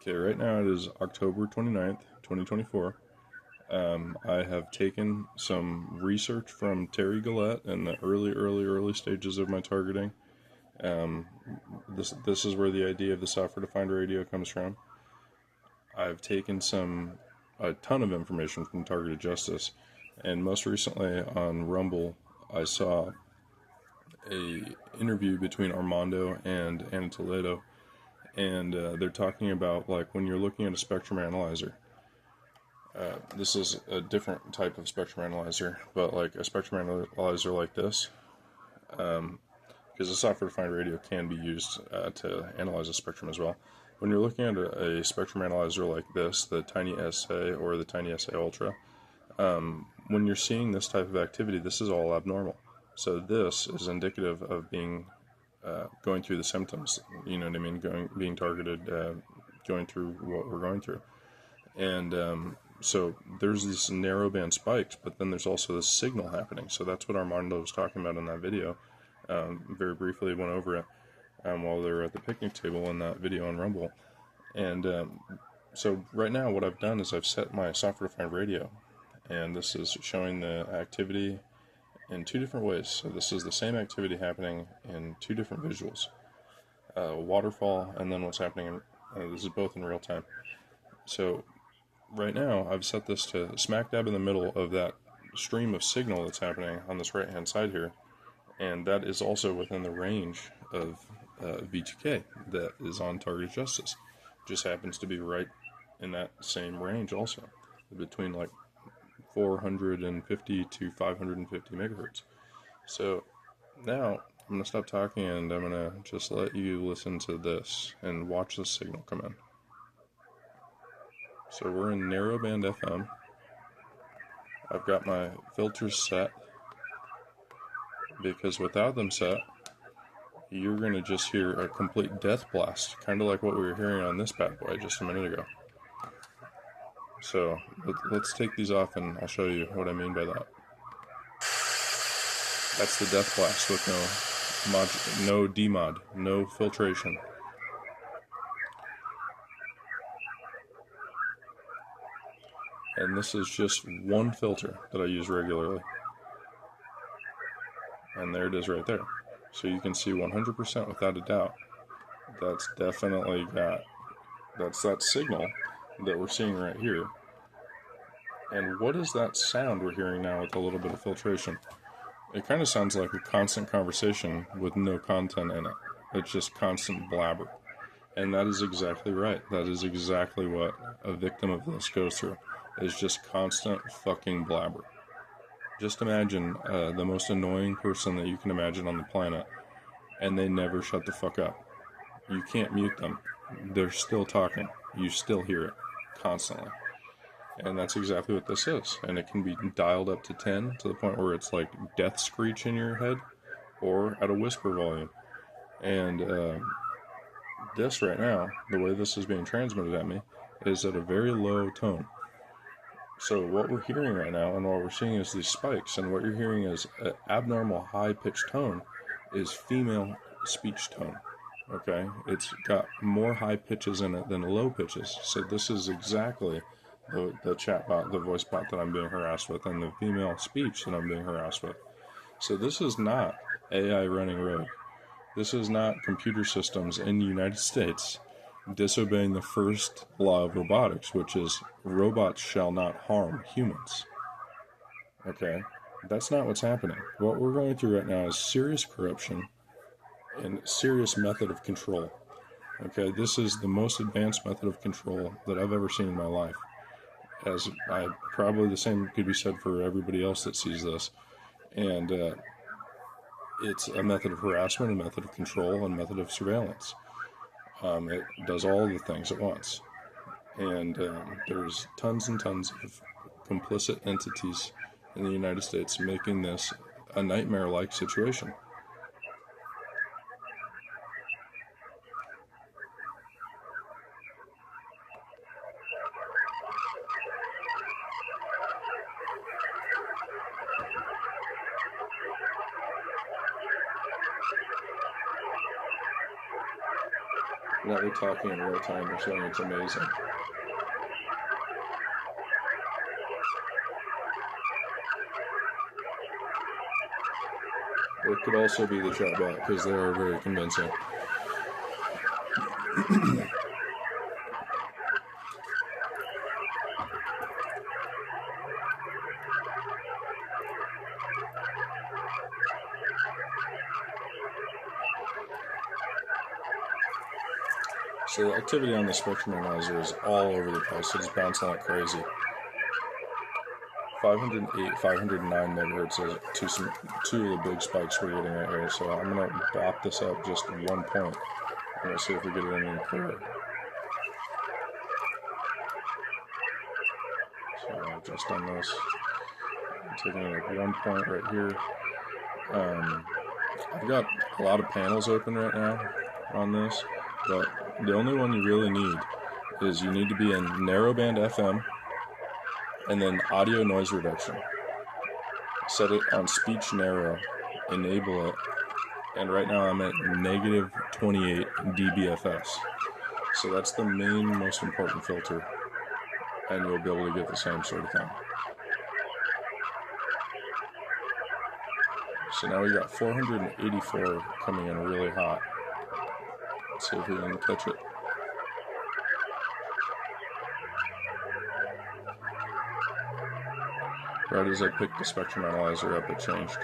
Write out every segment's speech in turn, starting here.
Okay, right now it is October 29th, 2024. I have taken some research from Terry Gillette in the early stages of my targeting. Um, this is where the idea of the software-defined radio comes from. I've taken a ton of information from Targeted Justice, and most recently on Rumble, I saw a interview between Armando and Anna Toledo, and they're talking about like when you're looking at a spectrum analyzer. This is a different type of spectrum analyzer, but like a spectrum analyzer like this, because the software-defined radio can be used to analyze a spectrum as well. When you're looking at a spectrum analyzer like this, the Tiny SA or the Tiny SA Ultra, when you're seeing this type of activity, this is all abnormal. So this is indicative of going through the symptoms. You know what I mean? Being targeted, going through what we're going through, and so there's these narrowband spikes, but then there's also this signal happening. So that's what Armando was talking about in that video. Very briefly went over it while they were at the picnic table in that video on Rumble. And so right now what I've done is I've set my software-defined radio, and this is showing the activity in two different ways. So this is the same activity happening in two different visuals. Waterfall, and then what's happening, this is both in real time. So right now, I've set this to smack dab in the middle of that stream of signal that's happening on this right-hand side here, and that is also within the range of v2k that is on Targeted Justice. Just happens to be right in that same range also, between like 450 to 550 megahertz. So now I'm going to stop talking and I'm going to just let you listen to this and watch the signal come in. So we're in narrowband FM. I've got my filters set, because without them set, you're going to just hear a complete death blast, kind of like what we were hearing on this bad boy just a minute ago. So let's take these off and I'll show you what I mean by that. That's the death blast with no demod, no filtration. And this is just one filter that I use regularly. And there it is right there. So you can see 100% without a doubt, that's definitely that's that signal that we're seeing right here. And what is that sound we're hearing now with a little bit of filtration? It kind of sounds like a constant conversation with no content in it. It's just constant blabber. And that is exactly right. That is exactly what a victim of this goes through. Is just constant fucking blabber. Just imagine the most annoying person that you can imagine on the planet, and they never shut the fuck up. You can't mute them. They're still talking. You still hear it constantly. And that's exactly what this is. And it can be dialed up to 10 to the point where it's like death screech in your head, or at a whisper volume. And this right now, the way this is being transmitted at me, is at a very low tone. So what we're hearing right now and what we're seeing is these spikes, and what you're hearing is an abnormal high-pitched tone is female speech tone, okay? It's got more high pitches in it than low pitches. So this is exactly the chat bot, the voice bot that I'm being harassed with, and the female speech that I'm being harassed with. So this is not AI running rogue. This is not computer systems in the United States disobeying the first law of robotics, which is robots shall not harm humans. Okay? That's not what's happening. What we're going through right now is serious corruption and serious method of control. Okay? This is the most advanced method of control that I've ever seen in my life. As probably the same could be said for everybody else that sees this. And it's a method of harassment, a method of control, and a method of surveillance. It does all the things at once. And there's tons and tons of complicit entities in the United States making this a nightmare-like situation. that they're talking in real time. They're saying it's amazing. It could also be the chatbot, because they are very convincing. So the activity on the spectrum analyzer is all over the place. It's bouncing like crazy. 508, 509 megahertz is two of the big spikes we're getting right here. So I'm going to bop this up just 1 point. And we'll see if we get it any clearer. So I've just done this. I'm taking it at 1 point right here. I've got a lot of panels open right now on this, but the only one you really need is you need to be in narrowband FM and then audio noise reduction. Set it on speech narrow, enable it, and right now I'm at negative 28 dBFS. So that's the main, most important filter, and you'll be able to get the same sort of thing. So now we got 484 coming in really hot. Let's see if we can catch it. Right as I picked the spectrum analyzer up, it changed.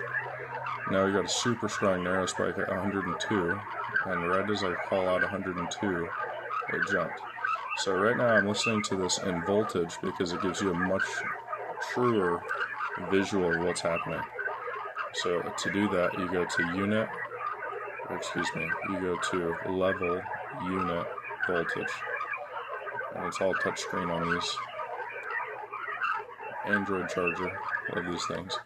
Now we got a super strong narrow spike at 102, and right as I call out 102, it jumped. So right now I'm listening to this in voltage because it gives you a much truer visual of what's happening. So to do that, you go to you go to level unit voltage, and it's all touchscreen on these. Android charger, love these things.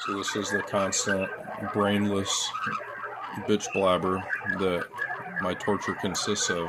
So this is the constant brainless bitch blabber that my torture consists of.